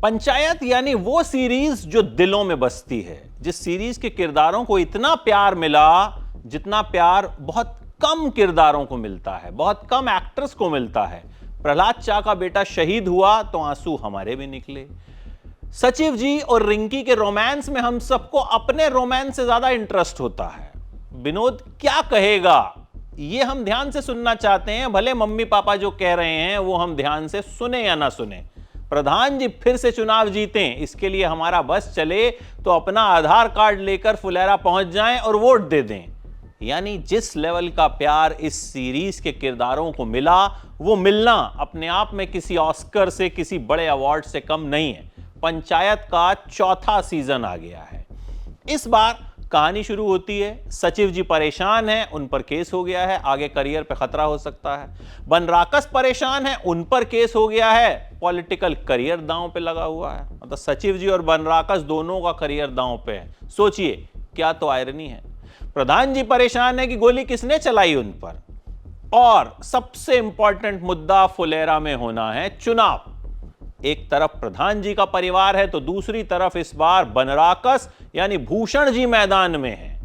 पंचायत यानी वो सीरीज जो दिलों में बसती है, जिस सीरीज के किरदारों को इतना प्यार मिला जितना प्यार बहुत कम किरदारों को मिलता है, बहुत कम एक्टर्स को मिलता है। प्रहलाद चा का बेटा शहीद हुआ तो आंसू हमारे भी निकले। सचिव जी और रिंकी के रोमांस में हम सबको अपने रोमांस से ज्यादा इंटरेस्ट होता है। विनोद क्या कहेगा ये हम ध्यान से सुनना चाहते हैं, भले मम्मी पापा जो कह रहे हैं वो हम ध्यान से सुने या ना सुने। प्रधान जी फिर से चुनाव जीतें, इसके लिए हमारा बस चले तो अपना आधार कार्ड लेकर फुलेरा पहुंच जाएं और वोट दे दें। यानी जिस लेवल का प्यार इस सीरीज के किरदारों को मिला, वो मिलना अपने आप में किसी ऑस्कर से, किसी बड़े अवार्ड से कम नहीं है। पंचायत का चौथा सीजन आ गया है। इस बार कहानी शुरू होती है, सचिव जी परेशान हैं, उन पर केस हो गया है, आगे करियर पे खतरा हो सकता है। बनराकस परेशान है, उन पर केस हो गया है, पॉलिटिकल करियर दांव पे लगा हुआ है। मतलब सचिव जी और बनराकस दोनों का करियर दांव पे है। सोचिए क्या तो आयरनी है। प्रधान जी परेशान है कि गोली किसने चलाई उन पर। और सबसे इंपॉर्टेंट मुद्दा फुलेरा में होना है चुनाव। एक तरफ प्रधान जी का परिवार है तो दूसरी तरफ इस बार बनराकस यानी भूषण जी मैदान में है।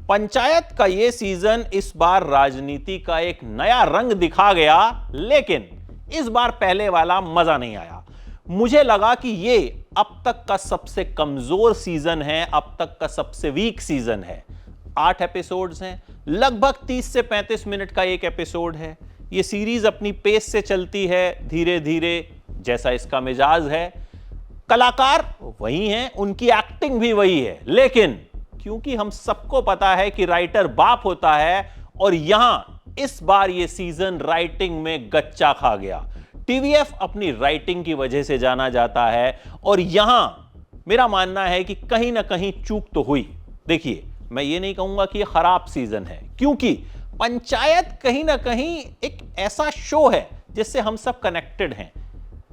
पंचायत का यह सीजन इस बार राजनीति का एक नया रंग दिखा गया, लेकिन इस बार पहले वाला मजा नहीं आया। मुझे लगा कि यह अब तक का सबसे कमजोर सीजन है, अब तक का सबसे वीक सीजन है। 8 एपिसोड्स हैं, लगभग 30 से 35 मिनट का एक एपिसोड है। यह सीरीज अपनी पेस से चलती है, धीरे धीरे, जैसा इसका मिजाज है। कलाकार वही हैं, उनकी एक्टिंग भी वही है, लेकिन क्योंकि हम सबको पता है कि राइटर बाप होता है, और यहां इस बार यह सीजन राइटिंग में गच्चा खा गया। टीवीएफ अपनी राइटिंग की वजह से जाना जाता है, और यहां मेरा मानना है कि कहीं ना कहीं चूक तो हुई। देखिए, मैं ये नहीं कहूंगा कि यह खराब सीजन है, क्योंकि पंचायत कहीं ना कहीं एक ऐसा शो है जिससे हम सब कनेक्टेड हैं।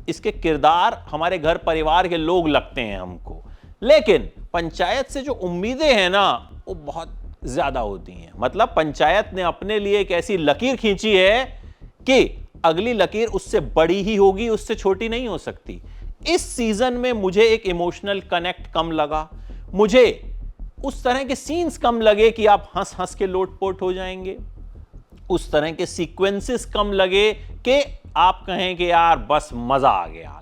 इसके किरदार हमारे घर परिवार के लोग लगते हैं हमको, लेकिन पंचायत से जो उम्मीदें हैं ना वो बहुत ज्यादा होती हैं। मतलब पंचायत ने अपने लिए एक ऐसी लकीर खींची है कि अगली लकीर उससे बड़ी ही होगी, उससे छोटी नहीं हो सकती। इस सीजन में मुझे एक इमोशनल कनेक्ट कम लगा, मुझे उस तरह के सीन्स कम लगे कि आप हंस हंस के लोटपोट हो जाएंगे, उस तरह के सीक्वेंसेस कम लगे कि आप कहें कि यार बस मजा आ गया।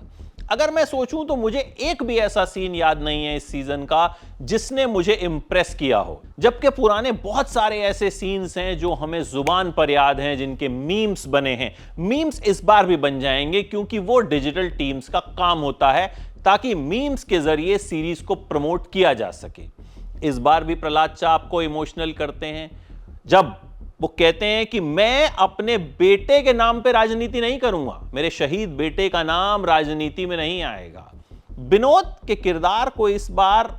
अगर मैं सोचूं तो मुझे एक भी ऐसा सीन याद नहीं है इस सीजन का जिसने मुझे इंप्रेस किया हो, जबकि पुराने बहुत सारे ऐसे सीन्स हैं जो हमें जुबान पर याद हैं, जिनके मीम्स बने हैं। मीम्स इस बार भी बन जाएंगे क्योंकि वो डिजिटल टीम्स का काम होता है, ताकि मीम्स के जरिए सीरीज को प्रमोट किया जा सके। इस बार भी प्रहलाद चा आपको इमोशनल करते हैं जब वो कहते हैं कि मैं अपने बेटे के नाम पे राजनीति नहीं करूंगा, मेरे शहीद बेटे का नाम राजनीति में नहीं आएगा। विनोद के किरदार को इस बार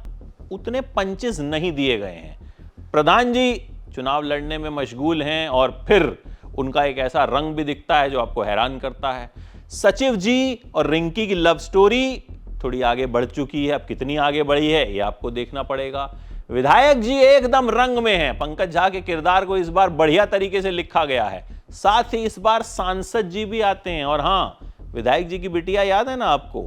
उतने पंचेस नहीं दिए गए हैं। प्रधान जी चुनाव लड़ने में मशगूल हैं और फिर उनका एक ऐसा रंग भी दिखता है जो आपको हैरान करता है। सचिव जी और रिंकी की लव स्टोरी थोड़ी आगे बढ़ चुकी है, अब कितनी आगे बढ़ी है ये आपको देखना पड़ेगा। विधायक जी एकदम रंग में हैं, पंकज झा के किरदार को इस बार बढ़िया तरीके से लिखा गया है। साथ ही इस बार सांसद जी भी आते हैं, और हां, विधायक जी की बिटिया याद है ना आपको,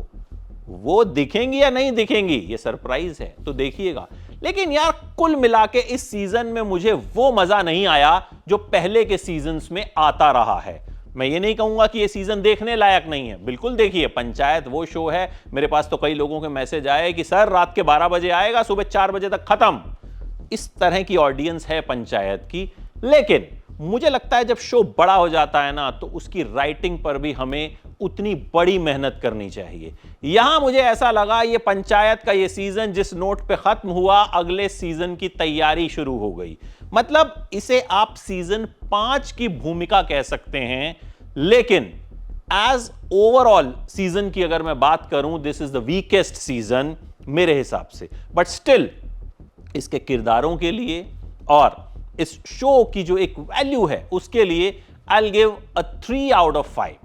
वो दिखेंगी या नहीं दिखेंगी ये सरप्राइज है, तो देखिएगा। लेकिन यार कुल मिला के इस सीजन में मुझे वो मजा नहीं आया जो पहले के सीजन्स में आता रहा है। मैं ये नहीं कहूंगा कि ये सीजन देखने लायक नहीं है, बिल्कुल देखिए, पंचायत वो शो है। मेरे पास तो कई लोगों के मैसेज आए कि सर रात के 12 बजे आएगा, सुबह 4 बजे तक खत्म। इस तरह की ऑडियंस है पंचायत की। लेकिन मुझे लगता है जब शो बड़ा हो जाता है ना, तो उसकी राइटिंग पर भी हमें उतनी बड़ी मेहनत करनी चाहिए। यहां मुझे ऐसा लगा ये पंचायत का ये सीजन जिस नोट पे खत्म हुआ, अगले सीजन की तैयारी शुरू हो गई। मतलब इसे आप सीजन 5 की भूमिका कह सकते हैं, लेकिन एज ओवरऑल सीजन की अगर मैं बात करूं, this is the weakest season मेरे हिसाब से। बट स्टिल इसके किरदारों के लिए और इस शो की जो एक वैल्यू है उसके लिए I will give a 3 out of 5।